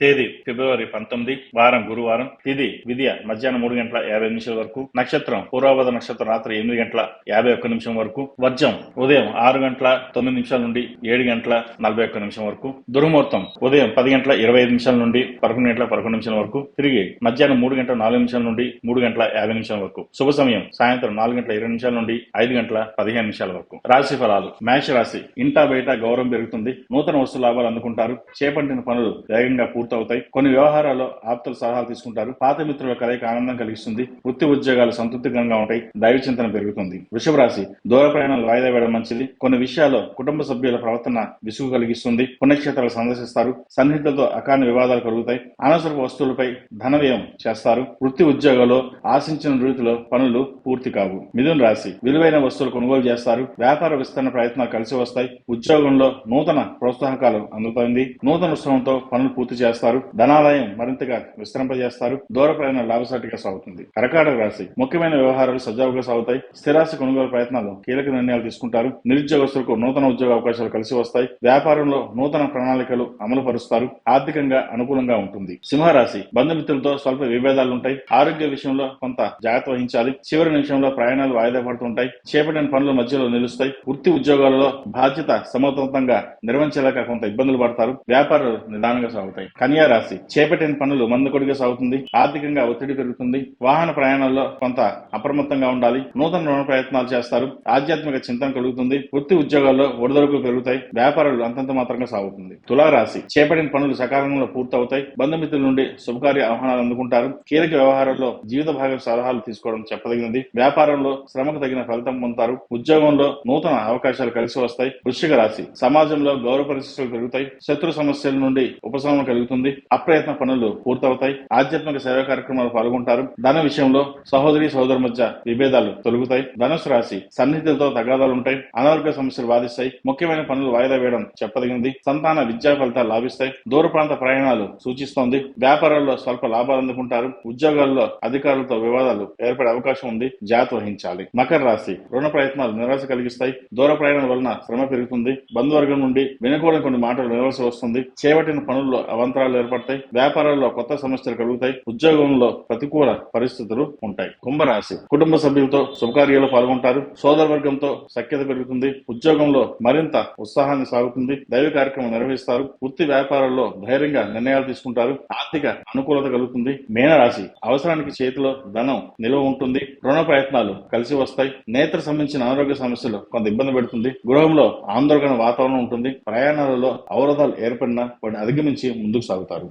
తేదీ ఫిబ్రవరి 19, వారం గురువారం, తిథి విద్య మధ్యాహ్నం 3:50 వరకు, నక్షత్రం పూర్వభద్ర నక్షత్రం రాత్రి 8:51 వరకు, వర్జం ఉదయం 6:09 నుండి 7:41 వరకు, దుర్ముహూర్తం ఉదయం 10:25 నుండి 11:11 వరకు, తిరిగి మధ్యాహ్నం 3:04 నుండి 3:50 వరకు, శుభ సమయం సాయంత్రం 4:20 నుండి 5:15 వరకు. రాశి ఫలాలు. మేష రాశి. ఇంటా బయట గౌరవం పెరుగుతుంది, నూతన వస్తు లాభాలు అందుకుంటారు, చేపట్టిన పనులు వేగంగా పూర్తవుతాయి, కొన్ని వ్యవహారాల్లో ఆప్తుల సలహాలు తీసుకుంటారు, పాత మిత్రుల కలయిక ఆనందం కలిగిస్తుంది, వృత్తి ఉద్యోగాలు సంతృప్తికరంగా ఉంటాయి, దైవ చింతన పెరుగుతుంది. వృషభ రాశి. దూర ప్రయాణాలు వాయిదా వేయడం మంచిది, కొన్ని విషయాల్లో కుటుంబ సభ్యుల ప్రవర్తన విసుగు కలిగిస్తుంది, పుణ్యక్షేత్రాలు సందర్శిస్తారు, సన్నిహితులతో అకాని వివాదాలు కలుగుతాయి, అనవసరపు వస్తువులపై ధన వ్యయం చేస్తారు, వృత్తి ఉద్యోగాల్లో ఆశించిన రీతిలో పనులు పూర్తి కావు. మిథున రాశి. విలువైన వస్తువులు కొనుగోలు చేస్తారు, వ్యాపార విస్తరణ ప్రయత్నాలు కలిసి వస్తాయి, ఉద్యోగంలో నూతన ప్రోత్సాహకాలు అందుతుంది, నూతన ఉత్సవంతో పనులు పూర్తి చేస్తారు, ధనాదాయం మరింతగా విస్తరింపజేస్తారు, దూర ప్రయాణం లాభసాటిగా సాగుతుంది. కర్కాటక రాశి. ముఖ్యమైన వ్యవహారాలు సజావుగా సాగుతాయి, స్థిరాస్తి కొనుగోలు ప్రయత్నాలు కీలక నిర్ణయాలు తీసుకుంటారు, నిరుద్యోగస్తులకు నూతన ఉద్యోగ అవకాశాలు కలిసి వస్తాయి, వ్యాపారంలో నూతన ప్రణాళికలు అమలు పరుస్తారు, ఆర్థికంగా అనుకూలంగా ఉంటుంది. సింహరాశి. బంధుమిత్రులతో స్వల్ప విభేదాలుంటాయి, ఆరోగ్య విషయంలో కొంత జాగ్రత్త వహించాలి, చివరి నిమిషంలో ప్రయాణాలు వాయిదా పడుతుంటాయి, చేపట్టిన పనులు మధ్యలో నిలుస్తాయి, వృత్తి ఉద్యోగాలలో బాధ్యత సమర్థవంతంగా నిర్వహించలేక కొంత ఇబ్బందులు పడతారు, వ్యాపారాలు నిదానంగా సాగుతాయి. కన్యా రాశి. చేపట్టిన పనులు మందకొడిగా సాగుతుంది, ఆర్థికంగా ఒత్తిడి పెరుగుతుంది, వాహన ప్రయాణాల్లో కొంత అప్రమత్తంగా ఉండాలి, నూతన రుణ ప్రయత్నాలు చేస్తారు, ఆధ్యాత్మిక చింతన కలుగుతుంది, వృత్తి ఉద్యోగాల్లో ఒడిదొడుకులు పెరుగుతాయి, వ్యాపారాలు అంతంత మాత్రంగా సాగుతుంది. తులారాశి. చేపట్టిన పనులు సకాలంలో పూర్తవుతాయి, బంధుమిత్రుల నుండి శుభకార్య ఆహ్వానాలు అందుకుంటారు, కీలక వ్యవహారాల్లో జీవిత భాగం సలహాలు తీసుకోవడం చెప్పదగినది, వ్యాపారంలో శ్రమకు తగిన ఫలితం పొందుతారు, ఉద్యోగంలో నూతన అవకాశాలు కలిసి వస్తాయి. వృశ్చిక రాశి. సమాజంలో గౌరవ పరిస్థితులు పెరుగుతాయి, శత్రు సమస్యల నుండి ఉపశమనం కలుగుతుంది, అప్రయత్న పనులు పూర్తవుతాయి, ఆధ్యాత్మిక సేవా కార్యక్రమాలు పాల్గొంటారు, ధన విషయంలో సహోదరి సహోదరు మధ్య విభేదాలు తొలగుతాయి. ధనుసు రాశి. సన్నిహితులతో తగాదాలు ఉంటాయి, అనారోగ్య సమస్యలు బాధిస్తాయి, ముఖ్యమైన పనులు వాయిదా వేయడం చెప్పదగినది, సంతాన విద్యా ఫలితాలు లాభిస్తాయి, దూర ప్రాంత ప్రయాణాలు సూచిస్తోంది, వ్యాపారాల్లో స్వల్ప లాభాలు అందుకుంటారు, ఉద్యోగాల్లో అధికారులతో వివాదాలు ఏర్పడే అవకాశం ఉంది, జాగ్రత్త వహించాలి. మకర రాశి. రుణ ప్రయత్నాలు నిరాశ కలిగిస్తాయి, దూర ప్రయాణాల వలన శ్రమ పెరుగుతుంది, బంధువర్గం నుండి వినకూడని కొన్ని మాటలు వినవలసి వస్తుంది, చేపట్టిన పనుల్లో అవంతరాలు ఏర్పడతాయి, వ్యాపారాల్లో కొత్త సమస్యలు కలుగుతాయి, ఉద్యోగంలో ప్రతికూల పరిస్థితులు ఉంటాయి. కుంభరాశి. కుటుంబ సభ్యులతో శుభకార్యాలు పాల్గొంటారు, సోదర వర్గంతో సఖ్యత పెరుగుతుంది, ఉద్యోగంలో మరింత ఉత్సాహాన్ని సాగుతుంది, దైవ కార్యక్రమం నిర్వహిస్తారు, వృత్తి వ్యాపారాల్లో ధైర్యంగా నిర్ణయాలు తీసుకుంటారు, ఆర్థిక అనుకూలత కలుగుతుంది. మీనరాశి. అవసరానికి చేతిలో ధనం నిల్వ ఉంటుంది, రుణ ప్రయత్నాలు కలిసి వస్తాయి, నేత్ర సంబంధించిన అనారోగ్య సమస్యలు కొంత ఇబ్బంది పెడుతుంది, గృహంలో ఆందోళన వాతావరణం ఉంటుంది, ప్రయాణాలలో అవరోధాలు ఏర్పడినా వాటిని అధిగమించి ముందుకు సాగుతారు.